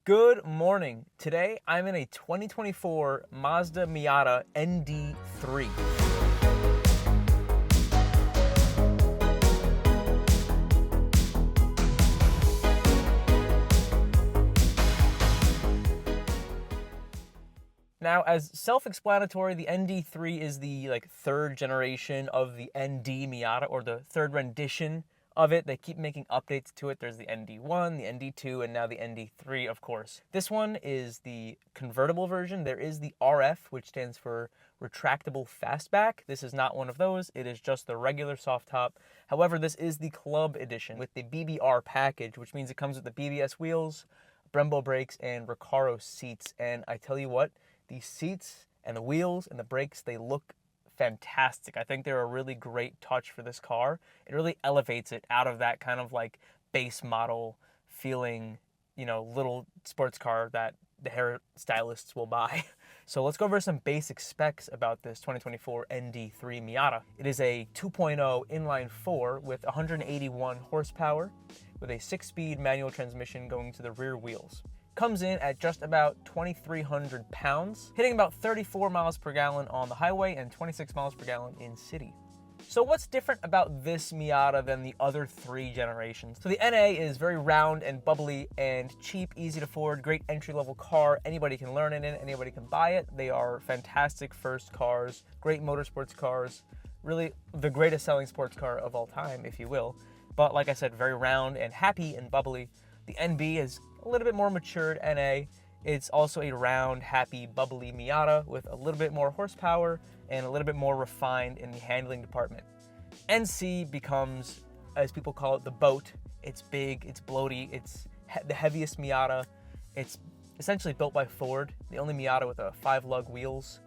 Good morning. Today I'm in a 2024 Mazda Miata ND3. Now, as self-explanatory, the ND3 is the third generation of the ND Miata, or the third rendition of it. They keep making updates to it. There's the ND1, the ND2, and now the ND3, of course. This one is the convertible version. There is the RF, which stands for retractable fastback. This is not one of those. It is just the regular soft top. However, this is the club edition with the BBR package, which means it comes with the BBS wheels, Brembo brakes, and Recaro seats. And I tell you what, the seats and the wheels and the brakes, they look fantastic. I think they're a really great touch for this car. It really elevates it out of that kind of like base model feeling, little sports car that the hairstylists will buy. So let's go over some basic specs about this 2024 ND3 Miata. It is a 2.0 inline 4 with 181 horsepower with a 6-speed manual transmission going to the rear wheels. Comes in at just about 2,300 pounds, hitting about 34 miles per gallon on the highway and 26 miles per gallon in city. So what's different about this Miata than the other three generations? So the NA is very round and bubbly and cheap, easy to afford, great entry-level car. Anybody can learn in it, anybody can buy it. They are fantastic first cars, great motorsports cars, really the greatest selling sports car of all time, if you will. But like I said, very round and happy and bubbly. The NB is a little bit more matured NA. It's also a round, happy, bubbly Miata with a little bit more horsepower and a little bit more refined in the handling department. NC becomes, as people call it, the boat. It's big, it's bloaty, it's the heaviest Miata. It's essentially built by Ford, the only Miata with a 5-lug wheels.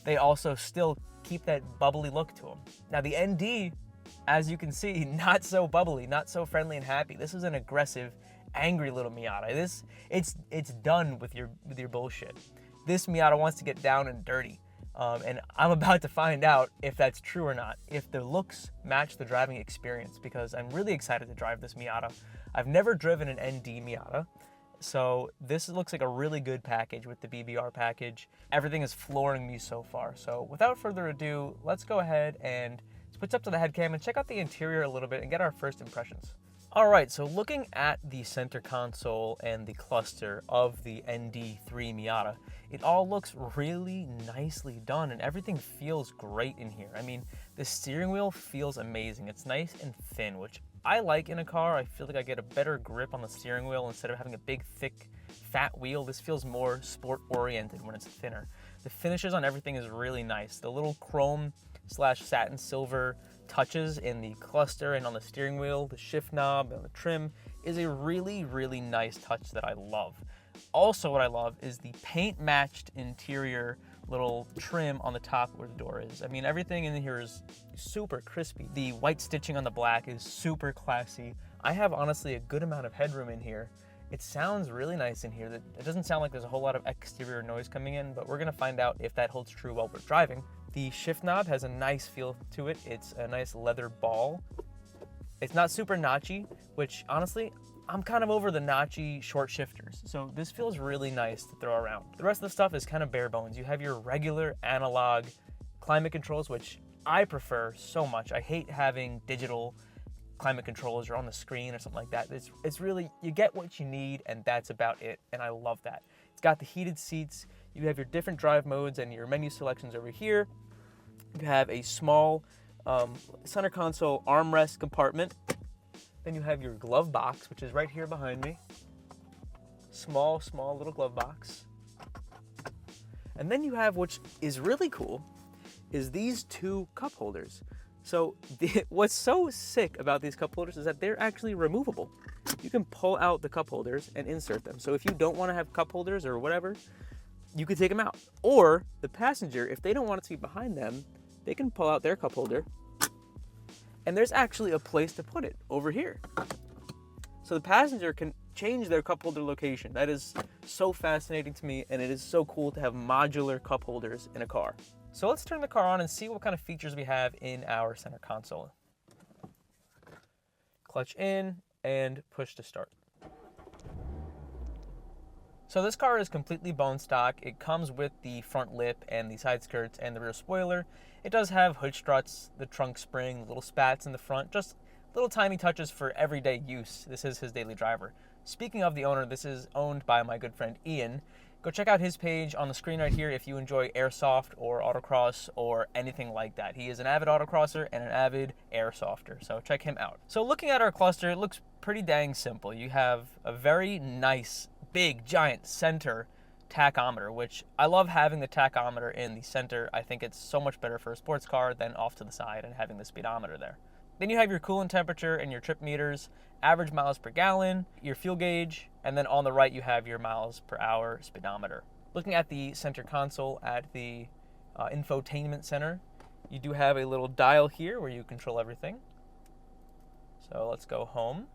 They also still keep that bubbly look to them. Now the ND, as you can see, not so bubbly, not so friendly and happy. This is an aggressive, angry little Miata. It's done with your bullshit. This Miata wants to get down and dirty, and I'm about to find out if that's true or not, if the looks match the driving experience, because I'm really excited to drive this Miata. I've never driven an ND Miata, so this looks like a really good package with the BBR package. Everything is flooring me so far. So without further ado, let's go ahead and switch up to the head cam and check out the interior a little bit and get our first impressions. All right, so looking at the center console and the cluster of the ND3 Miata, it all looks really nicely done and everything feels great in here. I mean, the steering wheel feels amazing. It's nice and thin, which I like in a car. I feel like I get a better grip on the steering wheel instead of having a big, thick, fat wheel. This feels more sport-oriented when it's thinner. The finishes on everything is really nice. The little chrome/satin silver touches in the cluster and on the steering wheel, the shift knob and the trim is a really, really nice touch that I love. Also what I love is the paint matched interior little trim on the top where the door is. I mean, everything in here is super crispy. The white stitching on the black is super classy. I have honestly a good amount of headroom in here. It sounds really nice in here. It doesn't sound like there's a whole lot of exterior noise coming in, but we're gonna find out if that holds true while we're driving. The shift knob has a nice feel to it. It's a nice leather ball. It's not super notchy, which honestly, I'm kind of over the notchy short shifters. So this feels really nice to throw around. The rest of the stuff is kind of bare bones. You have your regular analog climate controls, which I prefer so much. I hate having digital climate controls or on the screen or something like that. It's really, you get what you need and that's about it. And I love that. It's got the heated seats. You have your different drive modes and your menu selections over here. You have a small center console armrest compartment. Then you have your glove box, which is right here behind me. Small little glove box. And then you have, which is really cool, is these two cup holders. So what's so sick about these cup holders is that they're actually removable. You can pull out the cup holders and insert them. So if you don't want to have cup holders or whatever, you could take them out. Or the passenger, if they don't want it to be behind them, they can pull out their cup holder and there's actually a place to put it over here. So the passenger can change their cup holder location. That is so fascinating to me, and it is so cool to have modular cup holders in a car. So let's turn the car on and see what kind of features we have in our center console. Clutch in and push to start. So this car is completely bone stock. It comes with the front lip and the side skirts and the rear spoiler. It does have hood struts, the trunk spring, little spats in the front, just little tiny touches for everyday use. This is his daily driver. Speaking of the owner, this is owned by my good friend Ian. Go check out his page on the screen right here if you enjoy airsoft or autocross or anything like that. He is an avid autocrosser and an avid airsofter, so check him out. So looking at our cluster, it looks pretty dang simple. You have a very nice, big, giant center tachometer, which I love having the tachometer in the center. I think it's so much better for a sports car than off to the side and having the speedometer there. Then you have your coolant temperature and your trip meters, average miles per gallon, your fuel gauge, and then on the right you have your miles per hour speedometer. Looking at the center console at the infotainment center, you do have a little dial here where you control everything. So let's go home.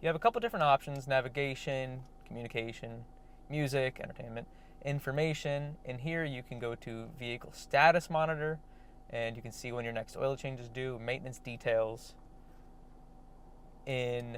You have a couple different options: navigation, communication, music, entertainment, information. In here you can go to vehicle status monitor, and you can see when your next oil change is due, maintenance details. In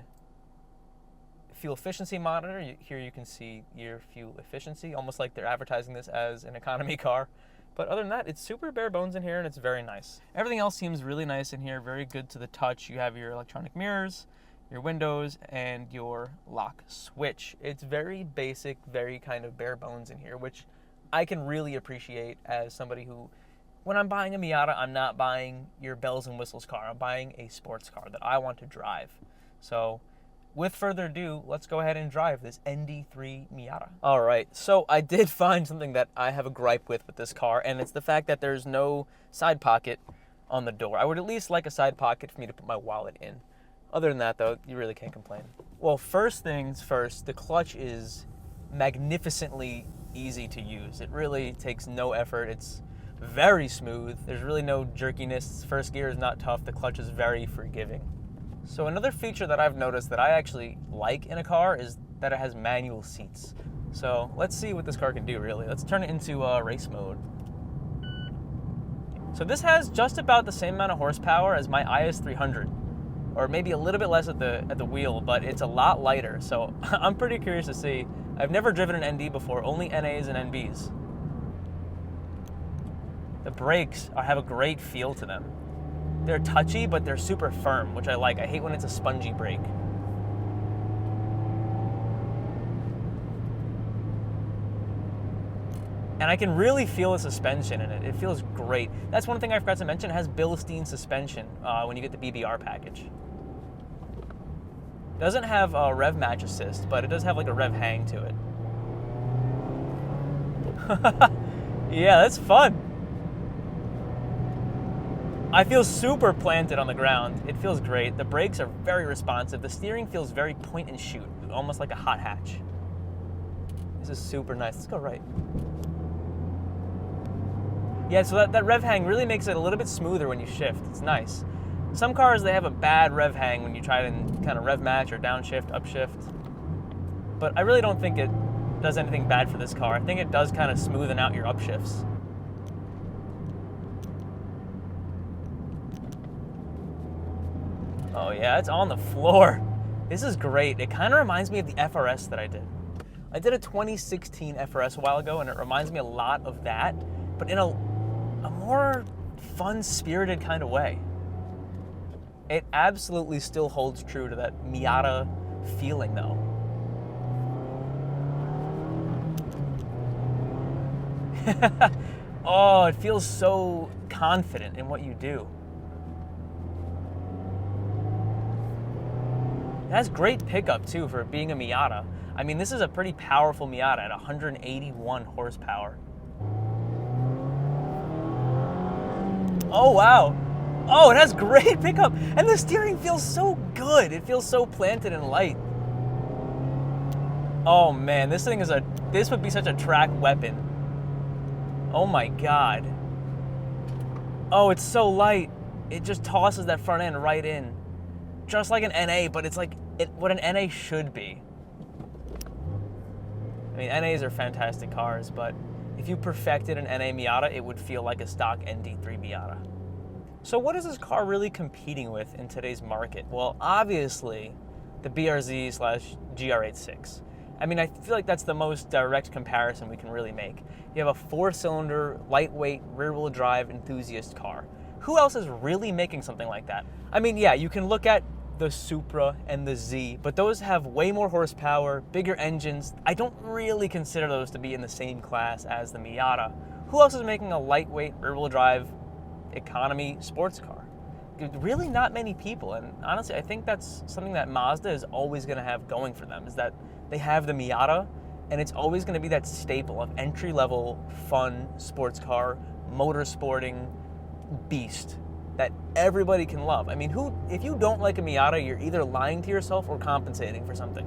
fuel efficiency monitor, here you can see your fuel efficiency, almost like they're advertising this as an economy car. But other than that, it's super bare bones in here and it's very nice. Everything else seems really nice in here, very good to the touch. You have your electronic mirrors, your windows, and your lock switch. It's very basic, very kind of bare bones in here, which I can really appreciate as somebody who, when I'm buying a Miata, I'm not buying your bells and whistles car. I'm buying a sports car that I want to drive. So with further ado, let's go ahead and drive this ND3 Miata. All right, so I did find something that I have a gripe with this car, and it's the fact that there's no side pocket on the door. I would at least like a side pocket for me to put my wallet in. Other than that, though, you really can't complain. Well, first things first, the clutch is magnificently easy to use. It really takes no effort. It's very smooth. There's really no jerkiness. First gear is not tough. The clutch is very forgiving. So another feature that I've noticed that I actually like in a car is that it has manual seats. So let's see what this car can do, really. Let's turn it into race mode. So this has just about the same amount of horsepower as my IS300, or maybe a little bit less at the wheel, but it's a lot lighter. So I'm pretty curious to see. I've never driven an ND before, only NAs and NBs. The brakes have a great feel to them. They're touchy, but they're super firm, which I like. I hate when it's a spongy brake. And I can really feel the suspension in it. It feels great. That's one thing I forgot to mention. It has Bilstein suspension when you get the BBR package. It doesn't have a rev match assist, but it does have like a rev hang to it. Yeah, that's fun. I feel super planted on the ground. It feels great. The brakes are very responsive. The steering feels very point and shoot, almost like a hot hatch. This is super nice. Let's go right. Yeah, so that rev hang really makes it a little bit smoother when you shift. It's nice. Some cars, they have a bad rev hang when you try to kind of rev match or downshift, upshift. But I really don't think it does anything bad for this car. I think it does kind of smoothen out your upshifts. Oh yeah, it's on the floor. This is great. It kind of reminds me of the FRS that I did. I did a 2016 FRS a while ago, and it reminds me a lot of that, but in a more fun-spirited kind of way. It absolutely still holds true to that Miata feeling, though. Oh, it feels so confident in what you do. It has great pickup, too, for being a Miata. I mean, this is a pretty powerful Miata at 181 horsepower. Oh, wow. Oh, it has great pickup. And the steering feels so good. It feels so planted and light. Oh, man, this would be such a track weapon. Oh, my God. Oh, it's so light. It just tosses that front end right in. Just like an NA, but it's like what an NA should be. I mean, NAs are fantastic cars, but if you perfected an NA Miata, it would feel like a stock ND3 Miata. So what is this car really competing with in today's market? Well, obviously, the BRZ/GR86. I mean, I feel like that's the most direct comparison we can really make. You have a 4-cylinder, lightweight, rear-wheel drive enthusiast car. Who else is really making something like that? I mean, yeah, you can look at the Supra and the Z, but those have way more horsepower, bigger engines. I don't really consider those to be in the same class as the Miata. Who else is making a lightweight, rear-wheel drive, economy sports car? Really not many people, and honestly, I think that's something that Mazda is always going to have going for them, is that they have the Miata, and it's always going to be that staple of entry-level, fun sports car, motorsporting beast that everybody can love. I mean, if you don't like a Miata, you're either lying to yourself or compensating for something.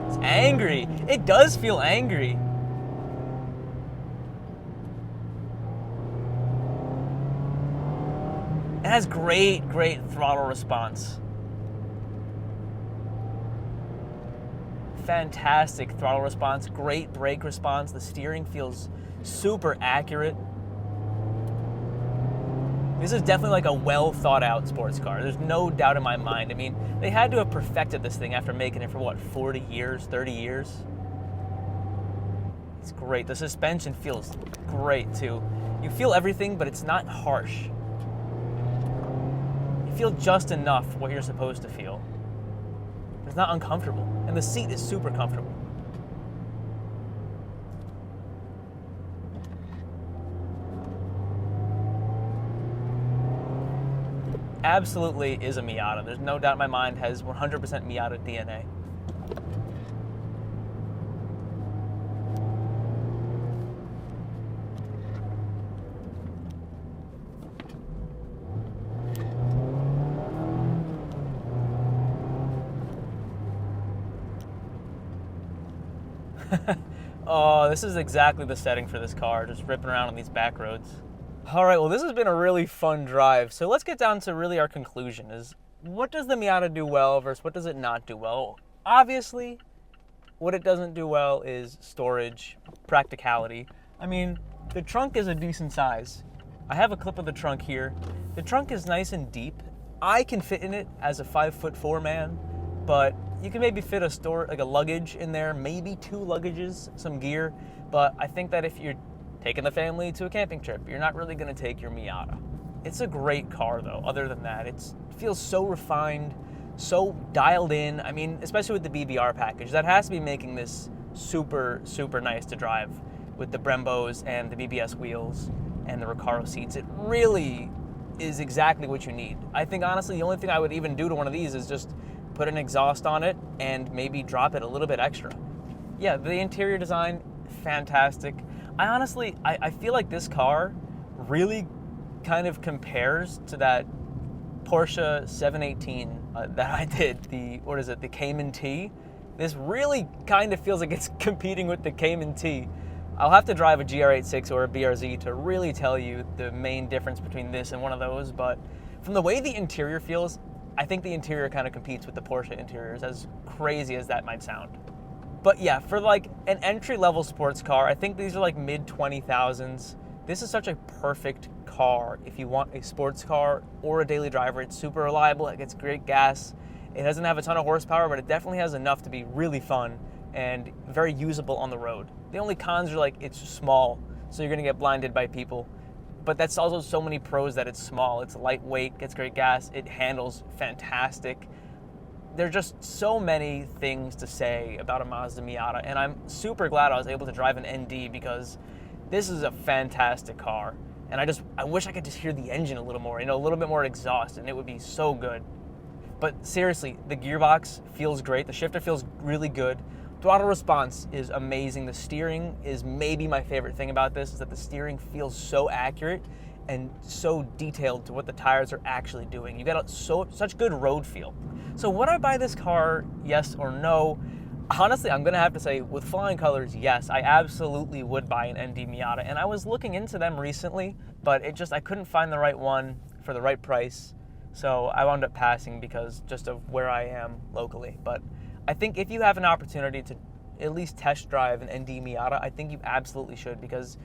It's angry. It does feel angry. It has great throttle response. Fantastic throttle response, great brake response. The steering feels super accurate. This is definitely like a well thought out sports car. There's no doubt in my mind. I mean, they had to have perfected this thing after making it for what, 40 years, 30 years? It's great. The suspension feels great too. You feel everything, but it's not harsh. You feel just enough what you're supposed to feel. It's not uncomfortable, and the seat is super comfortable. Absolutely is a Miata. There's no doubt in my mind, has 100% Miata DNA. Oh, this is exactly the setting for this car, just ripping around on these back roads. All right, well, this has been a really fun drive. So let's get down to really our conclusion is, what does the Miata do well versus what does it not do well? Obviously, what it doesn't do well is storage, practicality. I mean, the trunk is a decent size. I have a clip of the trunk here. The trunk is nice and deep. I can fit in it as a 5'4" man, but you can maybe fit a luggage in there, maybe 2 luggages, some gear. But I think that if you're taking the family to a camping trip, you're not really gonna take your Miata. It's a great car though, other than that. It feels so refined, so dialed in. I mean, especially with the BBR package, that has to be making this super nice to drive with the Brembos and the BBS wheels and the Recaro seats. It really is exactly what you need. I think honestly, the only thing I would even do to one of these is just put an exhaust on it and maybe drop it a little bit extra. Yeah, the interior design, fantastic. I feel like this car really kind of compares to that Porsche 718 that I did, the Cayman T. This really kind of feels like it's competing with the Cayman T. I'll have to drive a GR86 or a BRZ to really tell you the main difference between this and one of those, but from the way the interior feels, I think the interior kind of competes with the Porsche interiors, as crazy as that might sound. But yeah, for like an entry-level sports car, I think these are like mid-20,000s. This is such a perfect car if you want a sports car or a daily driver. It's super reliable, it gets great gas. It doesn't have a ton of horsepower, but it definitely has enough to be really fun and very usable on the road. The only cons are like it's small, so you're gonna get blinded by people. But that's also so many pros that it's small. It's lightweight, gets great gas, it handles fantastic. There's just so many things to say about a Mazda Miata, and I'm super glad I was able to drive an ND because this is a fantastic car. And I wish I could just hear the engine a little more, a little bit more exhaust, and it would be so good. But seriously, the gearbox feels great. The shifter feels really good. Throttle response is amazing. The steering is maybe my favorite thing about this, is that the steering feels so accurate and so detailed to what the tires are actually doing. You got such good road feel. So would I buy this car, yes or no? Honestly, I'm gonna have to say with flying colors, yes, I absolutely would buy an ND Miata. And I was looking into them recently, but I couldn't find the right one for the right price. So I wound up passing because just of where I am locally. But I think if you have an opportunity to at least test drive an ND Miata, I think you absolutely should, because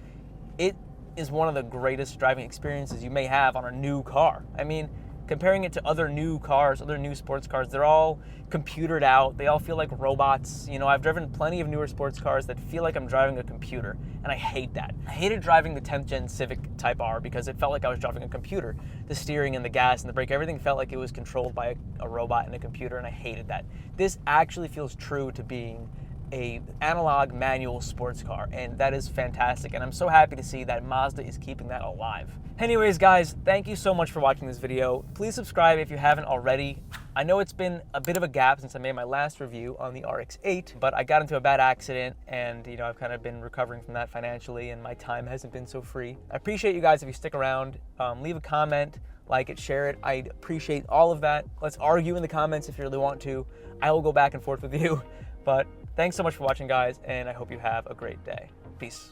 it is one of the greatest driving experiences you may have on a new car. I mean, comparing it to other new cars, other new sports cars, they're all computered out. They all feel like robots. You know, I've driven plenty of newer sports cars that feel like I'm driving a computer, and I hate that. I hated driving the 10th gen Civic Type R because it felt like I was driving a computer. The steering and the gas and the brake, everything felt like it was controlled by a robot and a computer, and I hated that. This actually feels true to being a analog manual sports car, and that is fantastic, and I'm so happy to see that Mazda is keeping that alive. Anyways, guys, thank you so much for watching this video. Please subscribe if you haven't already. I know it's been a bit of a gap since I made my last review on the RX-8, but I got into a bad accident, and you know, I've kind of been recovering from that financially, and my time hasn't been so free. I appreciate you guys if you stick around. Leave a comment, like it, share it. I'd appreciate all of that. Let's argue in the comments if you really want to. I will go back and forth with you, but thanks so much for watching, guys, and I hope you have a great day. Peace.